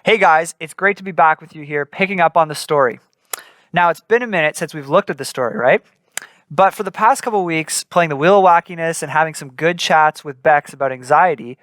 Hey guys, it's great to be back with you here, picking up on the story. Now, it's been a minute since we've looked at the story, right? But for the past couple of weeks, playing the Wheel of Wackiness and having some good chats with Bex about anxiety,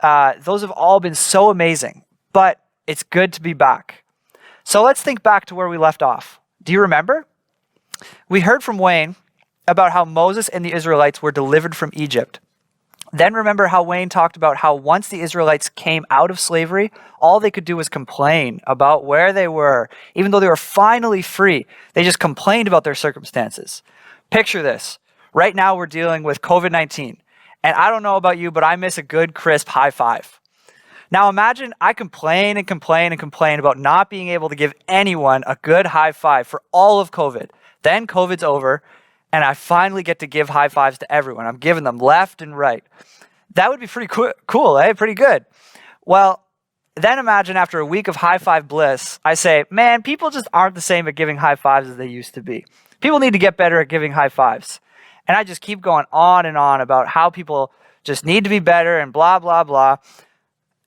those have all been so amazing. But it's good to be back. So let's think back to where we left off. Do you remember? We heard from Wayne about how Moses and the Israelites were delivered from Egypt. Then remember how Wayne talked about how once the Israelites came out of slavery, all they could do was complain about where they were. Even though they were finally free, they just complained about their circumstances. Picture this. Right now we're dealing with COVID-19. And I don't know about you, but I miss a good, crisp high five. Now imagine I complain and complain and complain about not being able to give anyone a good high five for all of COVID. Then COVID's over, and I finally get to give high fives to everyone. I'm giving them left and right. That would be pretty cool, eh? Pretty good. Well, then imagine after a week of high five bliss, I say, man, people just aren't the same at giving high fives as they used to be. People need to get better at giving high fives. And I just keep going on and on about how people just need to be better and blah, blah, blah.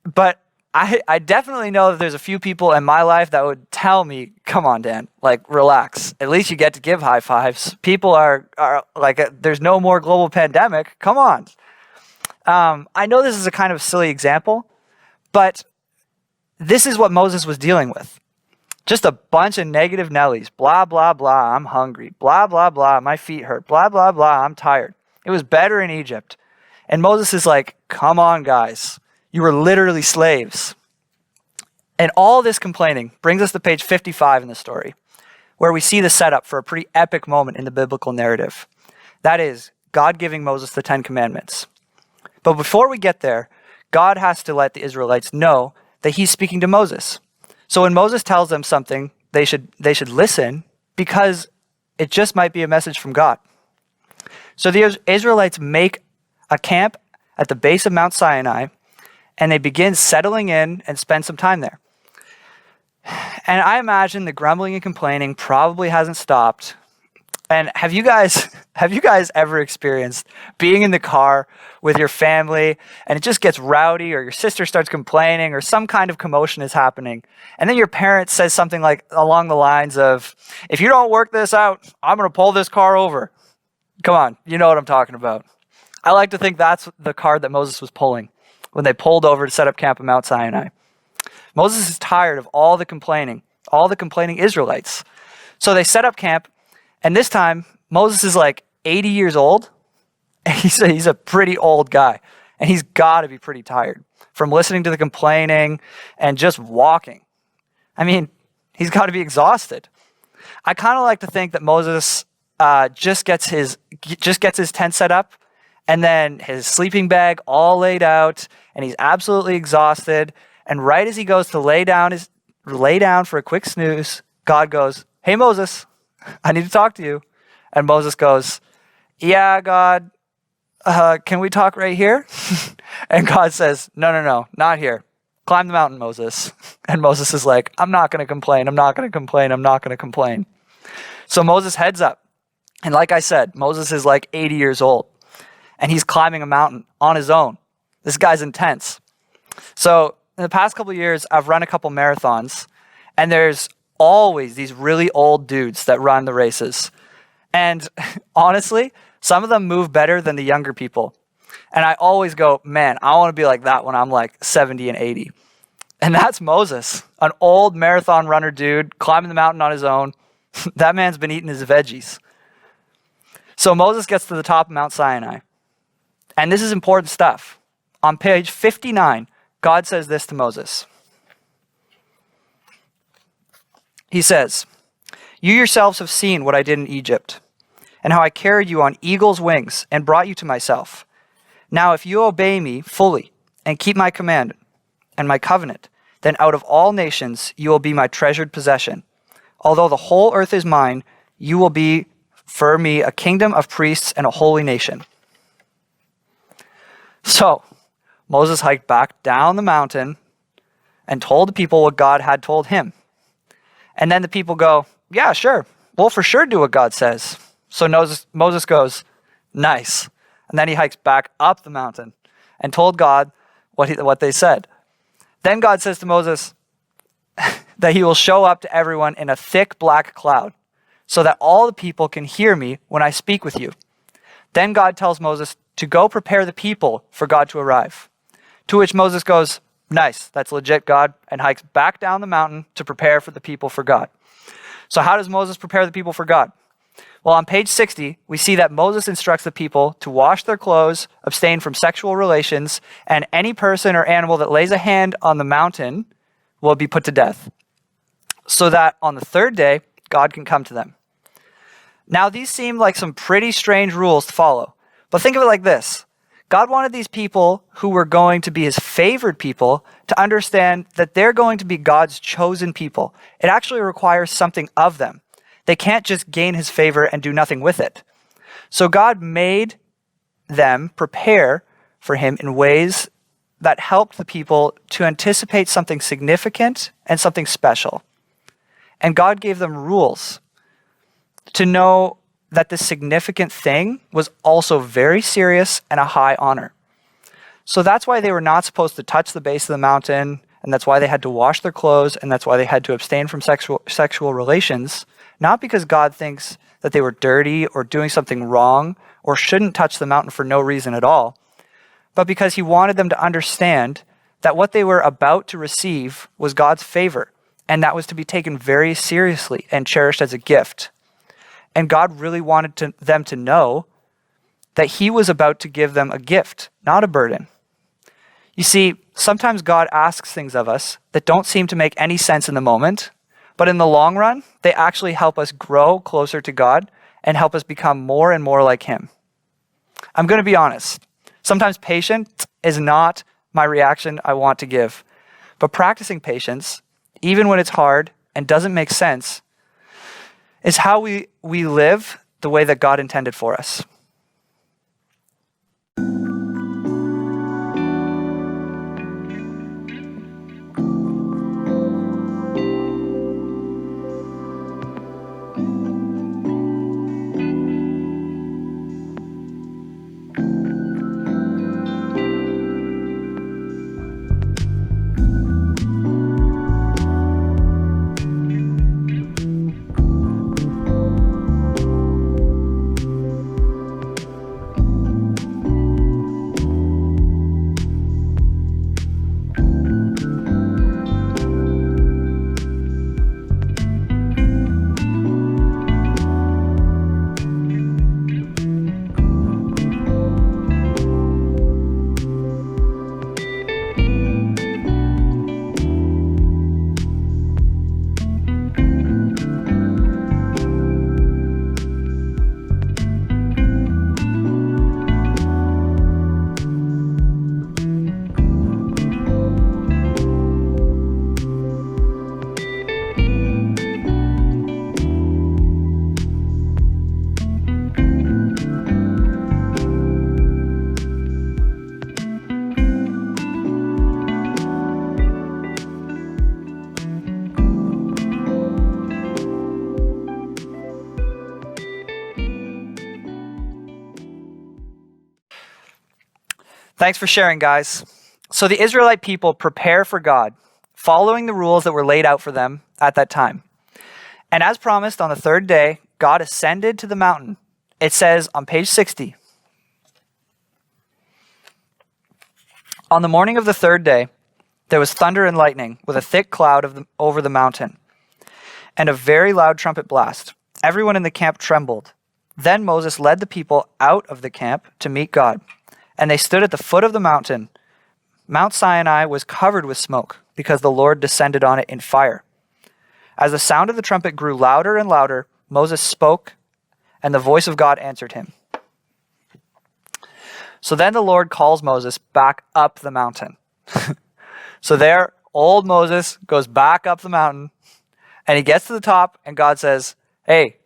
But I definitely know that there's a few people in my life that would tell me, come on, Dan, like, relax. At least you get to give high fives. People are like, there's no more global pandemic. Come on. I know this is a kind of silly example, but this is what Moses was dealing with. Just a bunch of negative Nellies. Blah, blah, blah, I'm hungry. Blah, blah, blah, my feet hurt. Blah, blah, blah, I'm tired. It was better in Egypt. And Moses is like, come on, guys. You were literally slaves. And all this complaining brings us to page 55 in the story, where we see the setup for a pretty epic moment in the biblical narrative. That is, God giving Moses the 10 Commandments. But before we get there, God has to let the Israelites know that he's speaking to Moses. So when Moses tells them something, they should listen, because it just might be a message from God. So the Israelites make a camp at the base of Mount Sinai, and they begin settling in and spend some time there. And I imagine the grumbling and complaining probably hasn't stopped. And have you guys ever experienced being in the car with your family and it just gets rowdy, or your sister starts complaining, or some kind of commotion is happening, and then your parent says something like along the lines of, if you don't work this out, I'm going to pull this car over. Come on, you know what I'm talking about. I like to think that's the card that Moses was pulling when they pulled over to set up camp at Mount Sinai. Moses is tired of all the complaining Israelites. So they set up camp, and this time Moses is like 80 years old. He's a pretty old guy, and he's got to be pretty tired from listening to the complaining and just walking. I mean, he's got to be exhausted. I kind of like to think that Moses just gets his tent set up, and then his sleeping bag all laid out, and he's absolutely exhausted. And right as he goes to lay down for a quick snooze, God goes, hey, Moses, I need to talk to you. And Moses goes, yeah, God, can we talk right here? And God says, no, not here. Climb the mountain, Moses. And Moses is like, I'm not going to complain. I'm not going to complain. I'm not going to complain. So Moses heads up. And like I said, Moses is like 80 years old. And he's climbing a mountain on his own. This guy's intense. So in the past couple of years, I've run a couple marathons, and there's always these really old dudes that run the races. And honestly, some of them move better than the younger people. And I always go, man, I want to be like that when I'm like 70 and 80. And that's Moses, an old marathon runner dude, climbing the mountain on his own. That man's been eating his veggies. So Moses gets to the top of Mount Sinai. And this is important stuff. On page 59, God says this to Moses. He says, you yourselves have seen what I did in Egypt, and how I carried you on eagle's wings and brought you to myself. Now, if you obey me fully and keep my command and my covenant, then out of all nations you will be my treasured possession. Although the whole earth is mine, you will be for me a kingdom of priests and a holy nation. So Moses hiked back down the mountain and told the people what God had told him. And then the people go, yeah, sure. We'll for sure do what God says. So Moses goes, nice. And then he hikes back up the mountain and told God what they said. Then God says to Moses, that he will show up to everyone in a thick black cloud, so that all the people can hear me when I speak with you. Then God tells Moses to go prepare the people for God to arrive. To which Moses goes, nice, that's legit, God, and hikes back down the mountain to prepare for the people for God. So how does Moses prepare the people for God? Well, on page 60, we see that Moses instructs the people to wash their clothes, abstain from sexual relations, and any person or animal that lays a hand on the mountain will be put to death, so that on the third day, God can come to them. Now, these seem like some pretty strange rules to follow, but think of it like this. God wanted these people who were going to be his favored people to understand that they're going to be God's chosen people. It actually requires something of them. They can't just gain his favor and do nothing with it. So God made them prepare for him in ways that helped the people to anticipate something significant and something special. And God gave them rules to know that this significant thing was also very serious and a high honor. So that's why they were not supposed to touch the base of the mountain, and that's why they had to wash their clothes, and that's why they had to abstain from sexual relations, not because God thinks that they were dirty or doing something wrong or shouldn't touch the mountain for no reason at all, but because he wanted them to understand that what they were about to receive was God's favor, and that was to be taken very seriously and cherished as a gift. And God really wanted them to know that he was about to give them a gift, not a burden. You see, sometimes God asks things of us that don't seem to make any sense in the moment, but in the long run, they actually help us grow closer to God and help us become more and more like him. I'm going to be honest. Sometimes patience is not my reaction I want to give, but practicing patience, even when it's hard and doesn't make sense, is how we live the way that God intended for us. Thanks for sharing, guys. So the Israelite people prepare for God, following the rules that were laid out for them at that time. And as promised, on the third day, God ascended to the mountain. It says on page 60, on the morning of the third day, there was thunder and lightning with a thick cloud over the mountain and a very loud trumpet blast. Everyone in the camp trembled. Then Moses led the people out of the camp to meet God. And they stood at the foot of the mountain. Mount Sinai was covered with smoke because the Lord descended on it in fire. As the sound of the trumpet grew louder and louder, Moses spoke, and the voice of God answered him. So then the Lord calls Moses back up the mountain. So there, old Moses goes back up the mountain, and he gets to the top, and God says, hey,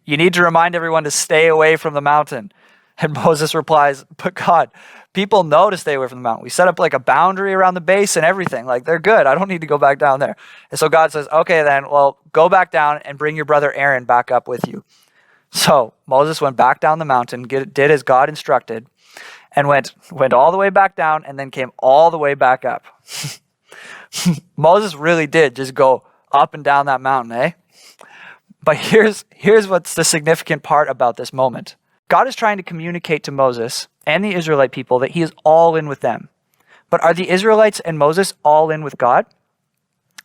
you need to remind everyone to stay away from the mountain. And Moses replies, but God, people know to stay away from the mountain. We set up like a boundary around the base and everything. Like, they're good. I don't need to go back down there. And so God says, okay, then, well, go back down and bring your brother Aaron back up with you. So Moses went back down the mountain, did as God instructed, and went all the way back down and then came all the way back up. Moses really did just go up and down that mountain, eh? But here's what's the significant part about this moment. God is trying to communicate to Moses and the Israelite people that he is all in with them. But are the Israelites and Moses all in with God?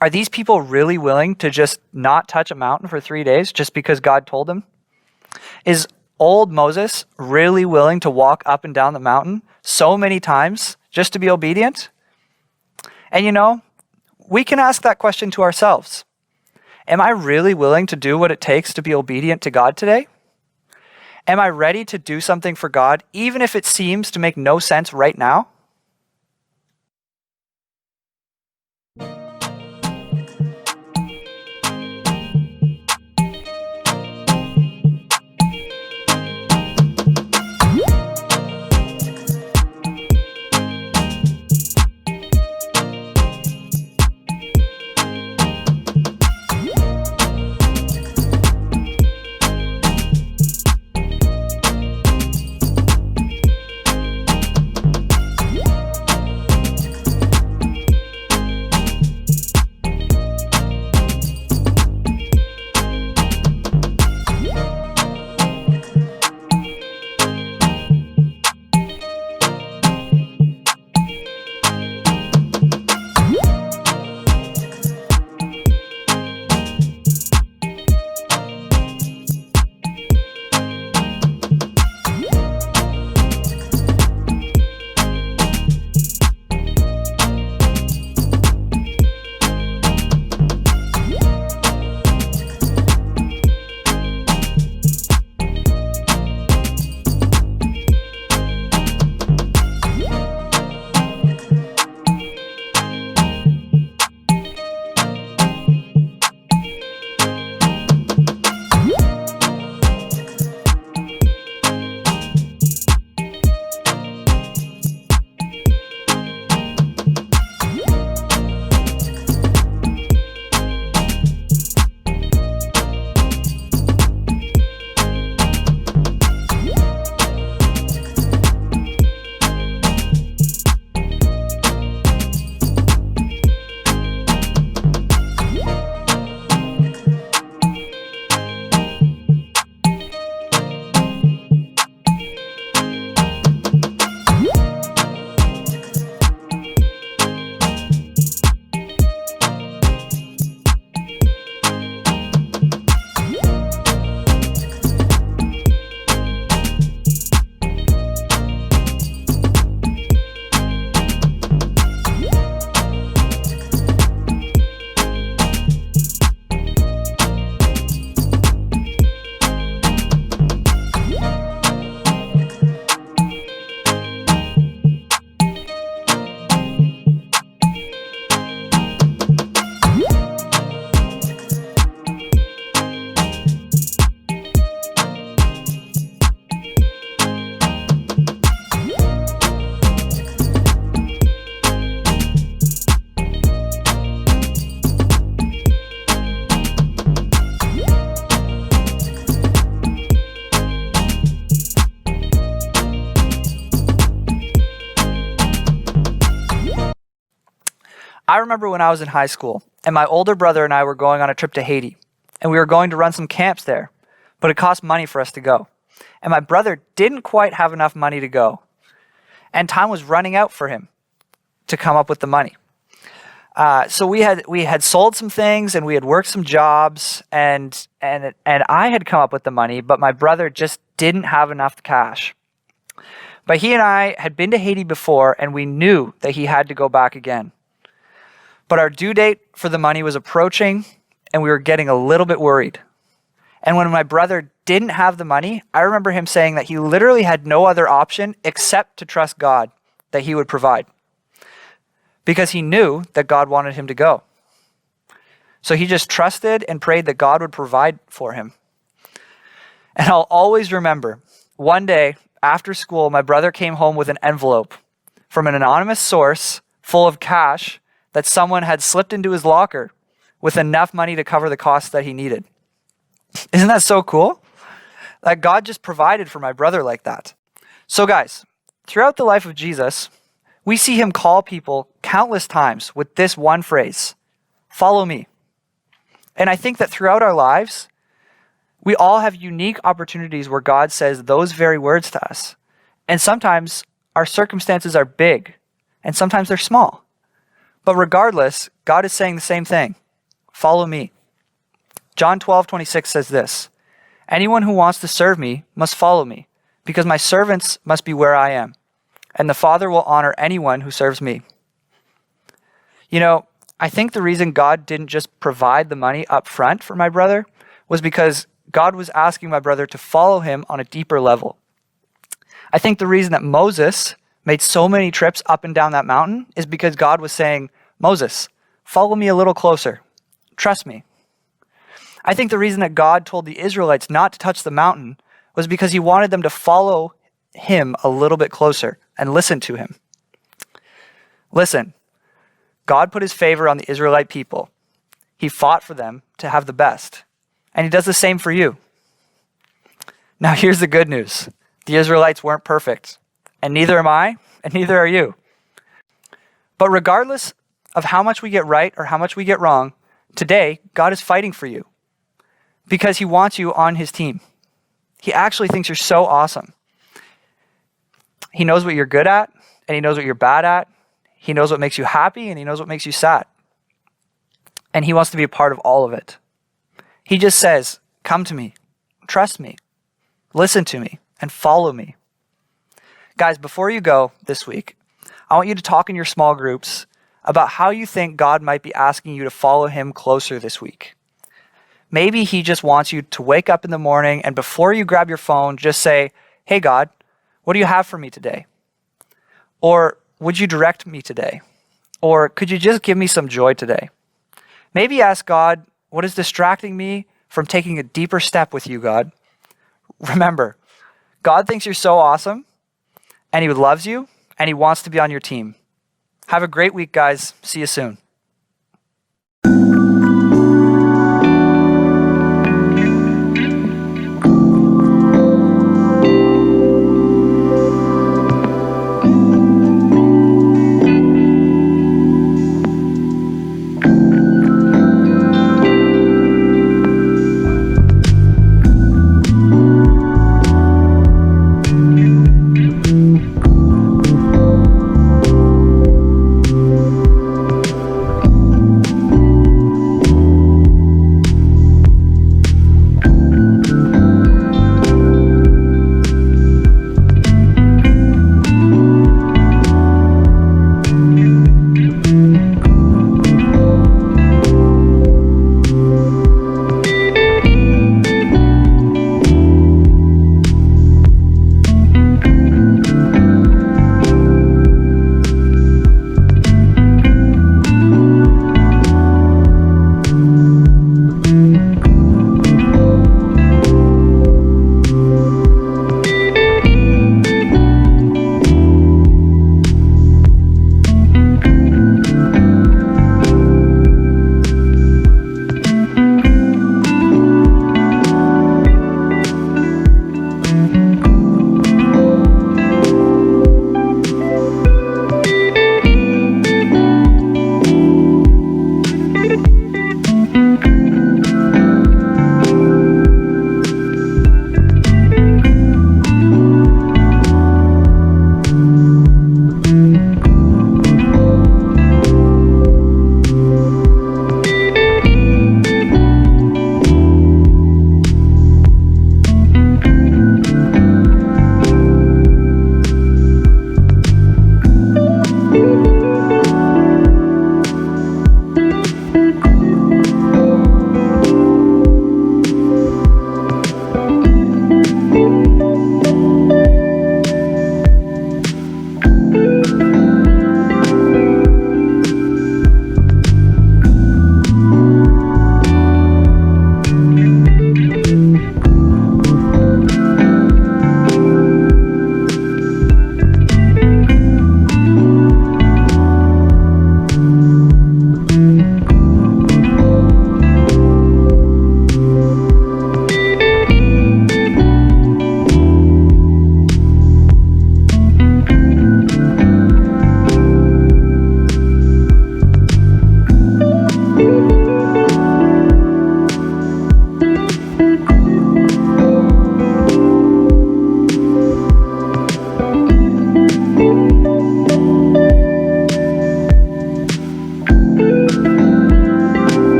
Are these people really willing to just not touch a mountain for 3 days just because God told them? Is old Moses really willing to walk up and down the mountain so many times just to be obedient? And we can ask that question to ourselves. Am I really willing to do what it takes to be obedient to God today? Am I ready to do something for God even if it seems to make no sense right now? I remember when I was in high school and my older brother and I were going on a trip to Haiti, and we were going to run some camps there, but it cost money for us to go. And my brother didn't quite have enough money to go, and time was running out for him to come up with the money. So we had sold some things and we had worked some jobs, and I had come up with the money, but my brother just didn't have enough cash. But he and I had been to Haiti before, and we knew that he had to go back again. But our due date for the money was approaching, and we were getting a little bit worried. And when my brother didn't have the money, I remember him saying that he literally had no other option except to trust God that he would provide, because he knew that God wanted him to go. So he just trusted and prayed that God would provide for him. And I'll always remember, one day after school, my brother came home with an envelope from an anonymous source full of cash that someone had slipped into his locker with enough money to cover the costs that he needed. Isn't that so cool? That God just provided for my brother like that. So guys, throughout the life of Jesus, we see him call people countless times with this one phrase, "Follow me." And I think that throughout our lives, we all have unique opportunities where God says those very words to us. And sometimes our circumstances are big, and sometimes they're small. But regardless, God is saying the same thing. Follow me. John 12:26 says this, anyone who wants to serve me must follow me, because my servants must be where I am, and the Father will honor anyone who serves me. You know, I think the reason God didn't just provide the money up front for my brother was because God was asking my brother to follow him on a deeper level. I think the reason that Moses made so many trips up and down that mountain is because God was saying, Moses, follow me a little closer. Trust me. I think the reason that God told the Israelites not to touch the mountain was because he wanted them to follow him a little bit closer and listen to him. Listen, God put his favor on the Israelite people. He fought for them to have the best. And he does the same for you. Now here's the good news. The Israelites weren't perfect, and neither am I, and neither are you. But regardless of how much we get right or how much we get wrong, today, God is fighting for you because he wants you on his team. He actually thinks you're so awesome. He knows what you're good at, and he knows what you're bad at. He knows what makes you happy, and he knows what makes you sad. And he wants to be a part of all of it. He just says, come to me, trust me, listen to me, and follow me. Guys, before you go this week, I want you to talk in your small groups about how you think God might be asking you to follow him closer this week. Maybe he just wants you to wake up in the morning and before you grab your phone, just say, hey God, what do you have for me today? Or would you direct me today? Or could you just give me some joy today? Maybe ask God, what is distracting me from taking a deeper step with you, God? Remember, God thinks you're so awesome, and he loves you, and he wants to be on your team. Have a great week, guys. See you soon.